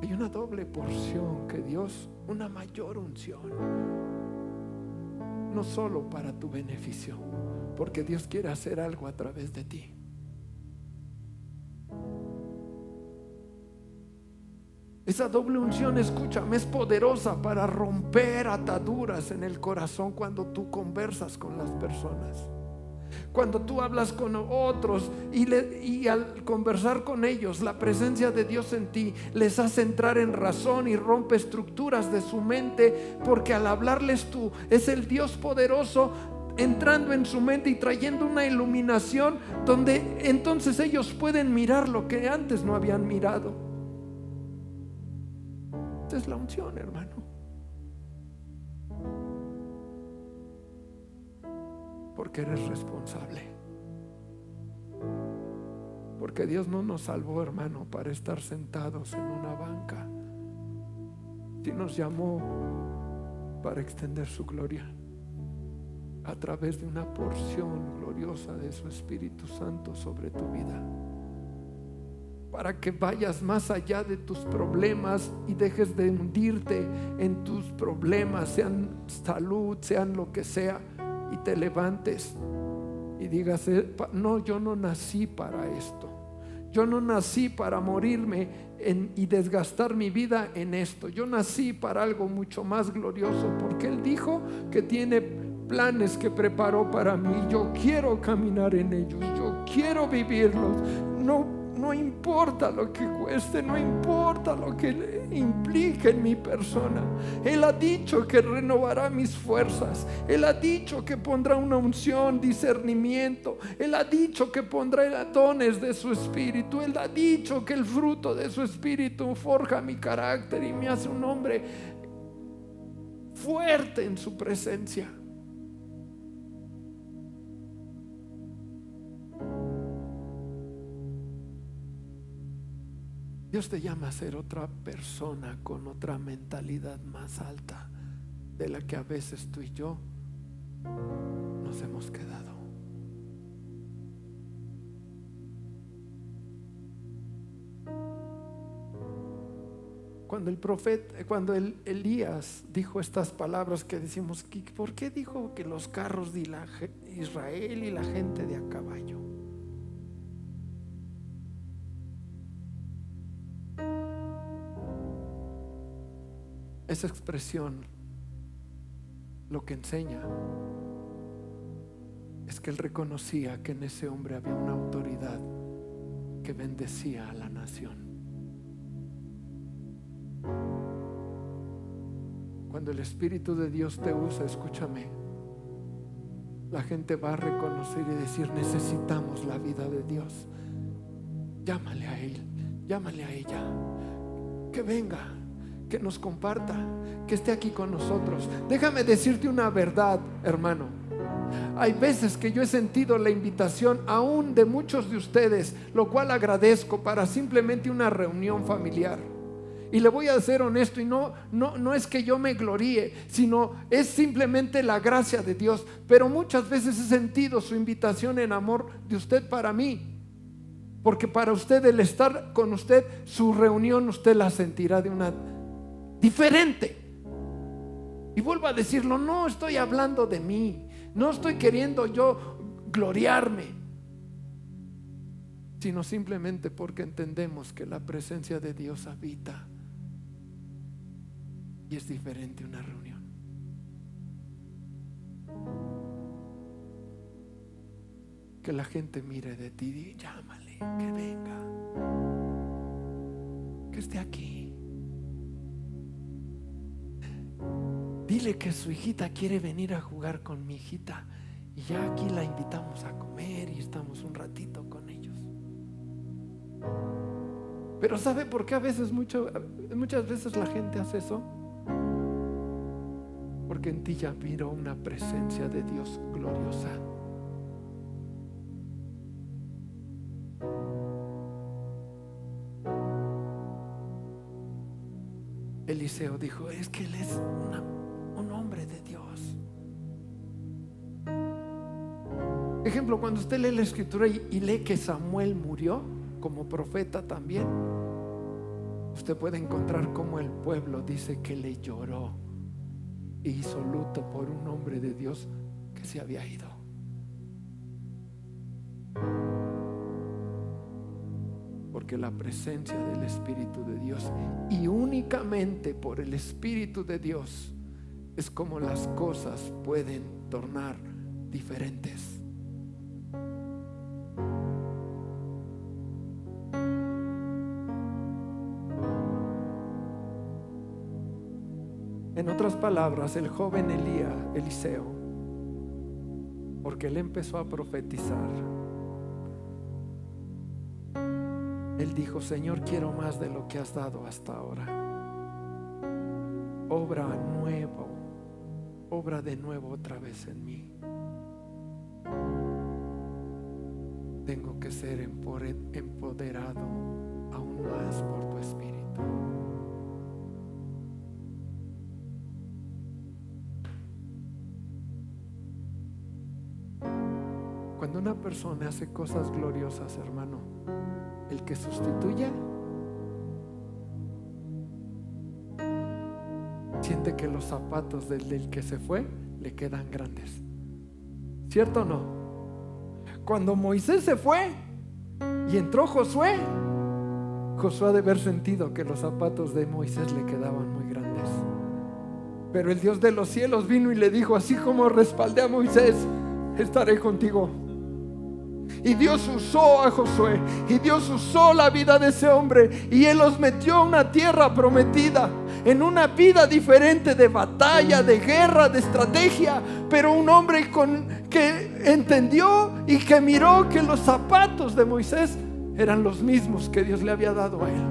Hay una doble porción que Dios, una mayor unción, no solo para tu beneficio, porque Dios quiere hacer algo a través de ti. Esa doble unción, escúchame, es poderosa para romper ataduras en el corazón cuando tú conversas con las personas. Cuando tú hablas con otros y al conversar con ellos, la presencia de Dios en ti les hace entrar en razón y rompe estructuras de su mente, porque al hablarles tú, es el Dios poderoso entrando en su mente y trayendo una iluminación donde entonces ellos pueden mirar lo que antes no habían mirado. Esta es la unción, hermano. Porque eres responsable. Porque Dios no nos salvó, hermano, para estar sentados en una banca. Sí nos llamó para extender su gloria a través de una porción gloriosa de su Espíritu Santo sobre tu vida, para que vayas más allá de tus problemas y dejes de hundirte en tus problemas, sean salud, sean lo que sea, y te levantes y digas: no, yo no nací para esto. Yo no nací para morirme y desgastar mi vida en esto. Yo nací para algo mucho más glorioso, porque Él dijo que tiene planes que preparó para mí. Yo quiero caminar en ellos, yo quiero vivirlos. No importa lo que cueste, no importa lo que implique en mi persona. Él ha dicho que renovará mis fuerzas. Él ha dicho que pondrá una unción, discernimiento. Él ha dicho que pondrá dones de su Espíritu. Él ha dicho que el fruto de su Espíritu forja mi carácter y me hace un hombre fuerte en su presencia. Dios te llama a ser otra persona con otra mentalidad más alta de la que a veces tú y yo nos hemos quedado. Cuando Elías dijo estas palabras que decimos: ¿por qué dijo que los carros de Israel y la gente de a caballo? Esa expresión lo que enseña es que él reconocía que en ese hombre había una autoridad que que bendecía a la nación. Cuando el Espíritu de Dios te usa, escúchame, la gente va a reconocer y decir: necesitamos la vida de Dios. Llámale a él, llámale a ella, que venga, que nos comparta, que esté aquí con nosotros. Déjame decirte una verdad, hermano. Hay veces que yo he sentido la invitación aún de muchos de ustedes, lo cual agradezco, para simplemente una reunión familiar. Y le voy a ser honesto, y no es que yo me gloríe, sino es simplemente la gracia de Dios. Pero muchas veces he sentido su invitación en amor de usted para mí, porque para usted, el estar con usted, su reunión usted la sentirá de una diferente. Y vuelvo a decirlo, no estoy hablando de mí, no estoy queriendo yo gloriarme, sino simplemente porque entendemos que la presencia de Dios habita. Y es diferente una reunión. Que la gente mire de ti y llámale, que venga, que esté aquí. Dile que su hijita quiere venir a jugar con mi hijita, y ya aquí la invitamos a comer y estamos un ratito con ellos. Pero ¿sabe por qué muchas veces la gente hace eso? Porque en ti ya miró una presencia de Dios gloriosa. Eliseo dijo: es que él es un hombre de Dios. Ejemplo, cuando usted lee la escritura y lee que Samuel murió como profeta también, usted puede encontrar cómo el pueblo dice que le lloró e hizo luto por un hombre de Dios que se había ido. Porque la presencia del Espíritu de Dios, y únicamente por el Espíritu de Dios, es como las cosas pueden tornar diferentes. En otras palabras, el joven Eliseo, porque él empezó a profetizar, él dijo: Señor, quiero más de lo que has dado hasta ahora. Obra de nuevo otra vez en mí. Tengo que ser empoderado aún más por tu Espíritu. Cuando una persona hace cosas gloriosas, hermano, el que sustituye siente que los zapatos del que se fue le quedan grandes. ¿Cierto o no? Cuando Moisés se fue y entró Josué ha de haber sentido que los zapatos de Moisés le quedaban muy grandes. Pero el Dios de los cielos vino y le dijo: así como respaldé a Moisés, estaré contigo. Y Dios usó a Josué, y Dios usó la vida de ese hombre, y él los metió a una tierra prometida, en una vida diferente de batalla, de guerra, de estrategia. Pero un hombre que entendió y que miró que los zapatos de Moisés eran los mismos que Dios le había dado a él.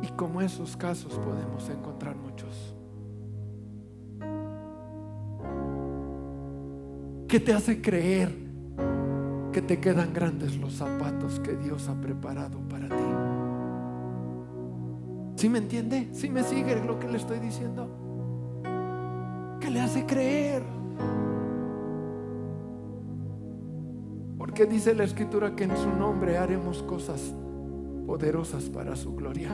Y como esos casos podemos encontrar muchos. ¿Qué te hace creer que te quedan grandes los zapatos que Dios ha preparado para ti? ¿Sí me entiende? ¿Sí me sigue lo que le estoy diciendo? ¿Qué le hace creer? Porque dice la Escritura que en su nombre haremos cosas poderosas para su gloria.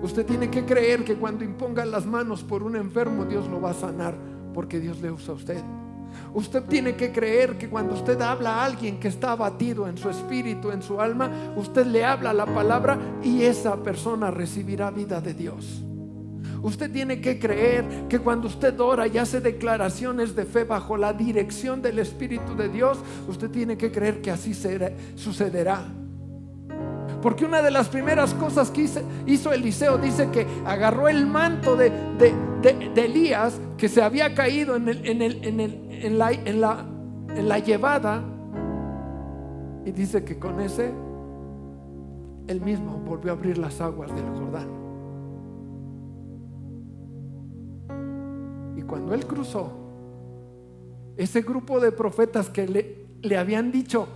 Usted tiene que creer que cuando imponga las manos por un enfermo, Dios lo va a sanar, porque Dios le usa a usted. Usted tiene que creer que cuando usted habla a alguien que está abatido en su espíritu, en su alma, usted le habla la palabra y esa persona recibirá vida de Dios. Usted tiene que creer que cuando usted ora y hace declaraciones de fe bajo la dirección del Espíritu de Dios, usted tiene que creer que así sucederá. Porque una de las primeras cosas que hizo Eliseo, dice que agarró el manto de Elías, que se había caído en la llevada, y dice que con ese él mismo volvió a abrir las aguas del Jordán. Y cuando él cruzó, ese grupo de profetas que le habían dicho: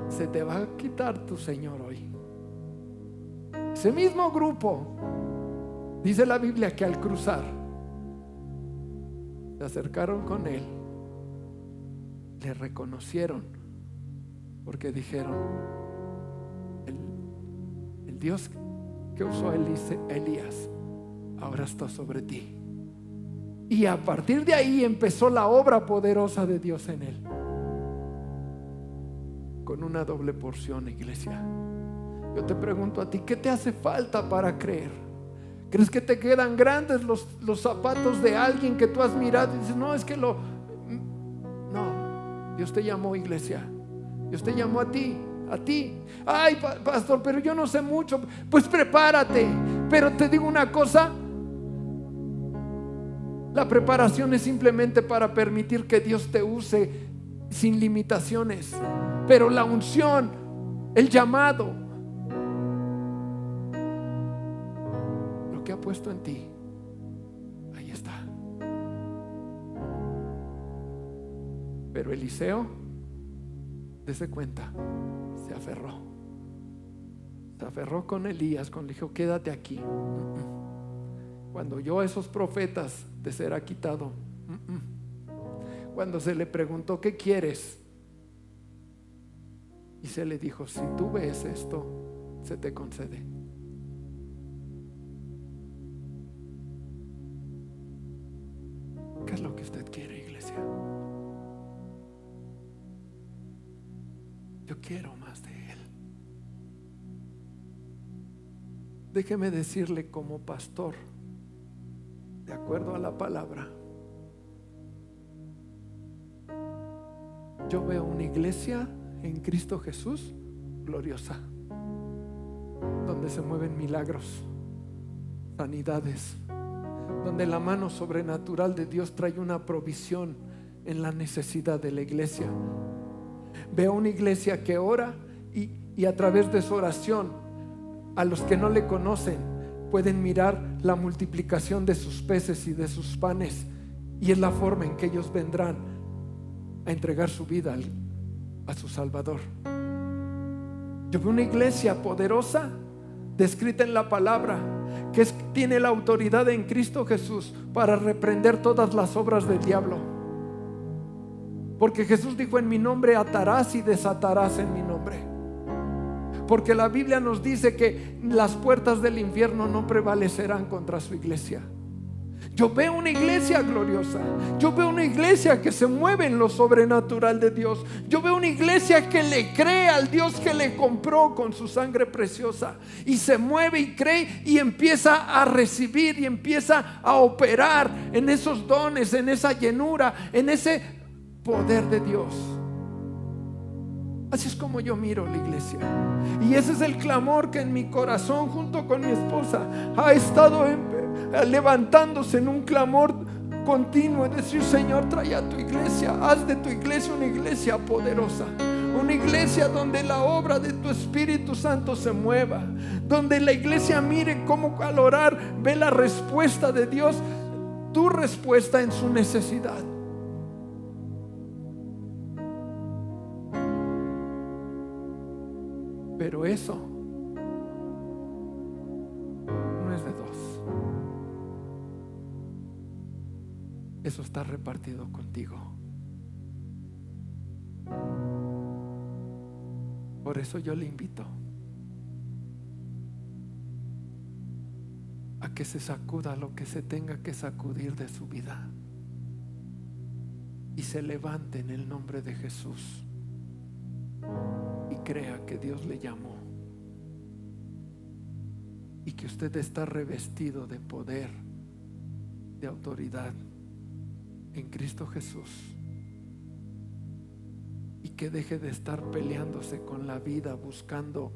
se te va a quitar tu Señor hoy, ese mismo grupo, dice la Biblia que al cruzar se acercaron con él, le reconocieron, porque dijeron: el Dios que usó a Elías ahora está sobre ti. Y a partir de ahí empezó la obra poderosa de Dios en él, con una doble porción, iglesia. Yo te pregunto a ti, ¿qué te hace falta para creer? ¿Crees que te quedan grandes los zapatos de alguien que tú has mirado y dices: no, es que no, Dios te llamó, iglesia. Dios te llamó a ti. Ay, pastor, pero yo no sé mucho. Pues prepárate. Pero te digo una cosa: la preparación es simplemente para permitir que Dios te use sin limitaciones. Pero la unción, el llamado, lo que ha puesto en ti, ahí está. Pero Eliseo, dése cuenta, se aferró con Elías, cuando le dijo: quédate aquí. Cuando oyó a esos profetas te será quitado. Cuando se le preguntó: ¿qué quieres? Y se le dijo: si tú ves esto, se te concede. ¿Qué es lo que usted quiere, iglesia? Yo quiero más de Él. Déjeme decirle, como pastor, de acuerdo a la palabra, yo veo una iglesia en Cristo Jesús gloriosa, donde se mueven milagros, sanidades, donde la mano sobrenatural de Dios trae una provisión en la necesidad de la iglesia. Veo una iglesia que ora y a través de su oración, a los que no le conocen pueden mirar la multiplicación de sus peces y de sus panes, y es la forma en que ellos vendrán a entregar su vida a su Salvador. Yo veo una iglesia poderosa descrita en la palabra, que tiene la autoridad en Cristo Jesús para reprender todas las obras del diablo, porque Jesús dijo: en mi nombre atarás y desatarás en mi nombre. Porque la Biblia nos dice que las puertas del infierno no prevalecerán contra su iglesia. Yo veo una iglesia gloriosa. Yo veo una iglesia que se mueve en lo sobrenatural de Dios. Yo veo una iglesia que le cree al Dios que le compró con su sangre preciosa, y se mueve y cree y empieza a recibir y empieza a operar en esos dones, en esa llenura, en ese poder de Dios. Así es como yo miro la iglesia, y ese es el clamor que en mi corazón, junto con mi esposa, ha estado levantándose en un clamor continuo, decir: Señor, trae a tu iglesia, haz de tu iglesia una iglesia poderosa, una iglesia donde la obra de tu Espíritu Santo se mueva, donde la iglesia mire cómo al orar ve la respuesta de Dios, tu respuesta en su necesidad. Pero eso no es de dos. Eso está repartido contigo. Por eso yo le invito a que se sacuda lo que se tenga que sacudir de su vida y se levante en el nombre de Jesús y crea que Dios le llamó y que usted está revestido de poder de autoridad en Cristo Jesús, y que deje de estar peleándose con la vida buscando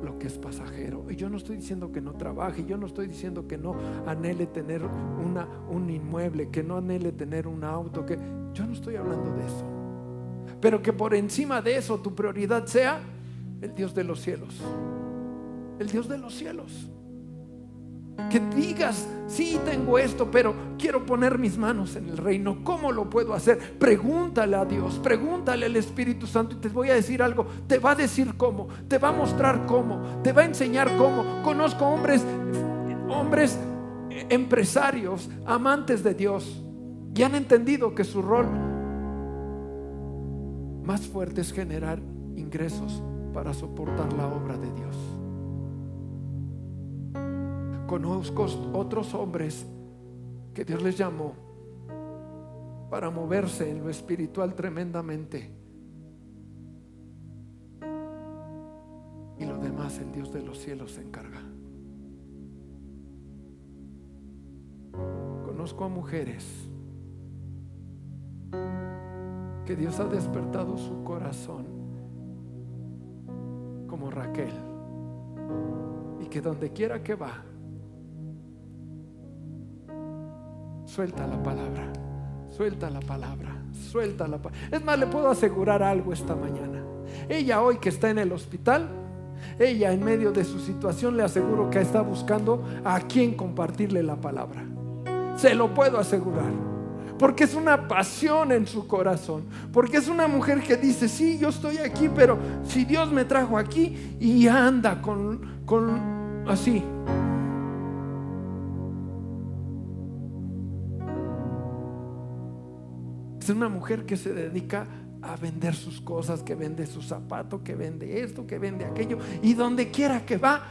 lo que es pasajero. Y yo no estoy diciendo que no trabaje, yo no estoy diciendo que no anhele tener un inmueble, que no anhele tener un auto, que yo no estoy hablando de eso, pero que por encima de eso tu prioridad sea el Dios de los cielos, el Dios de los cielos. Que digas, sí, tengo esto, pero quiero poner mis manos en el reino. ¿Cómo lo puedo hacer? Pregúntale a Dios, pregúntale al Espíritu Santo, y te voy a decir algo. Te va a decir cómo, te va a mostrar cómo, te va a enseñar cómo. Conozco hombres empresarios, amantes de Dios, y han entendido que su rol más fuerte es generar ingresos para soportar la obra de Dios. Conozco otros hombres que Dios les llamó para moverse en lo espiritual tremendamente, y lo demás el Dios de los cielos se encarga. Conozco a mujeres que Dios ha despertado su corazón, como Raquel, y que donde quiera que va suelta la palabra, suelta la palabra, suelta la palabra. Es más, le puedo asegurar algo esta mañana. Ella hoy que está en el hospital, ella en medio de su situación, le aseguro que está buscando a quien compartirle la palabra. Se lo puedo asegurar, porque es una pasión en su corazón, porque es una mujer que dice, sí, yo estoy aquí, pero si Dios me trajo aquí, y anda con así. Es una mujer que se dedica a vender sus cosas, que vende sus zapatos, que vende esto, que vende aquello, y donde quiera que va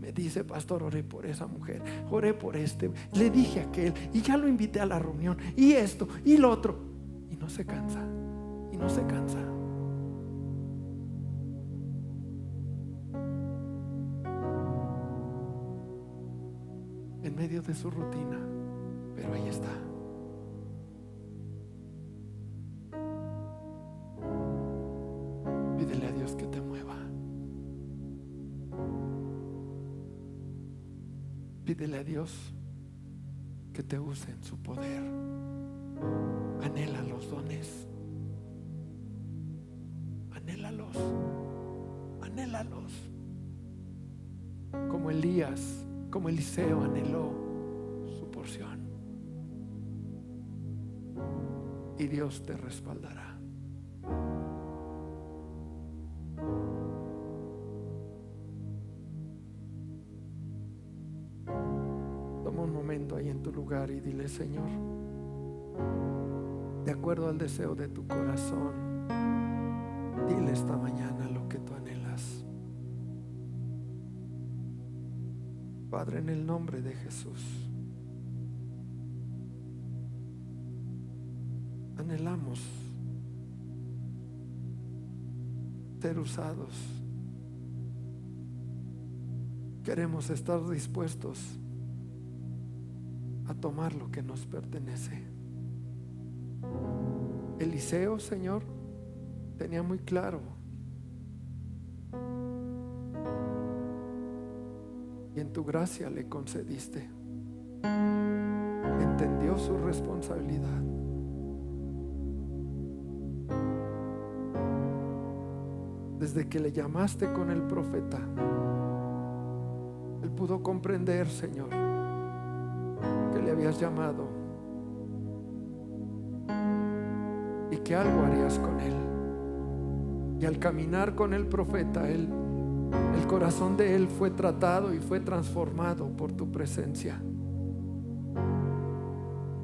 me dice, pastor, oré por esa mujer, oré por este, le dije a aquel, y ya lo invité a la reunión, y esto, y lo otro, y no se cansa, y no se cansa. En medio de su rutina, pero ahí está. Pídele a Dios que te mueva. Pídele a Dios que te use en su poder. Anhela los dones. Anhélalos. Anhélalos. Como Elías, como Eliseo anheló su porción. Y Dios te respaldará. Toma un momento ahí en tu lugar y dile, Señor, de acuerdo al deseo de tu corazón, dile esta mañana lo que tú anhelas. Padre, en el nombre de Jesús, anhelamos ser usados. Queremos estar dispuestos a tomar lo que nos pertenece. Eliseo, Señor, tenía muy claro, y en tu gracia le concediste. Entendió su responsabilidad. Desde que le llamaste con el profeta, él pudo comprender, Señor, que le habías llamado y que algo harías con él. Y al caminar con el profeta, el corazón de él fue tratado y fue transformado por tu presencia.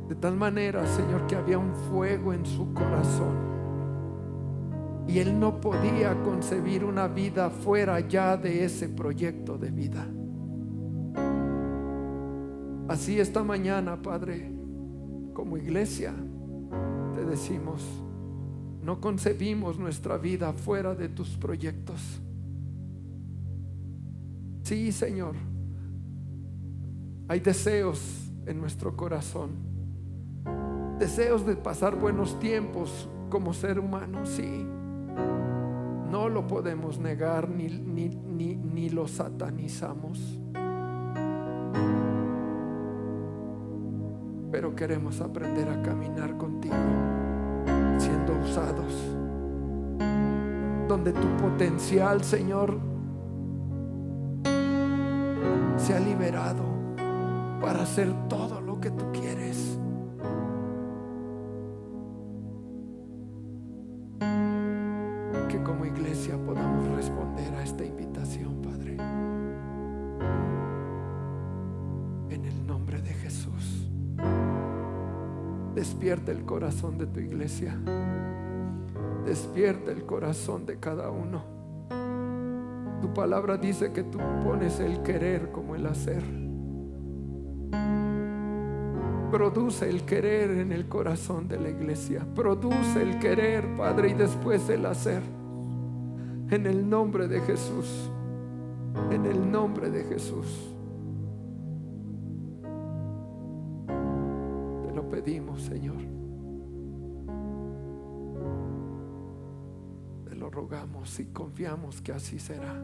De tal manera, Señor, que había un fuego en su corazón y él no podía concebir una vida fuera ya de ese proyecto de vida. Así esta mañana, Padre, como iglesia te decimos, no concebimos nuestra vida fuera de tus proyectos. Sí, Señor, Hay deseos en nuestro corazón, deseos de pasar buenos tiempos como ser humano, sí. No lo podemos negar ni lo satanizamos. Pero queremos aprender a caminar contigo, siendo usados, donde tu potencial, Señor, se ha liberado para hacer todo lo que tú quieres. Que como iglesia podamos responder a esta invitación, Padre, en el nombre de Jesús. Despierta el corazón de tu iglesia, despierta el corazón de cada uno. Tu palabra dice que tú pones el querer como el hacer. Produce el querer en el corazón de la iglesia. Produce el querer, Padre, y después el hacer. En el nombre de Jesús. En el nombre de Jesús. Te lo pedimos, Señor. Te lo rogamos y confiamos que así será.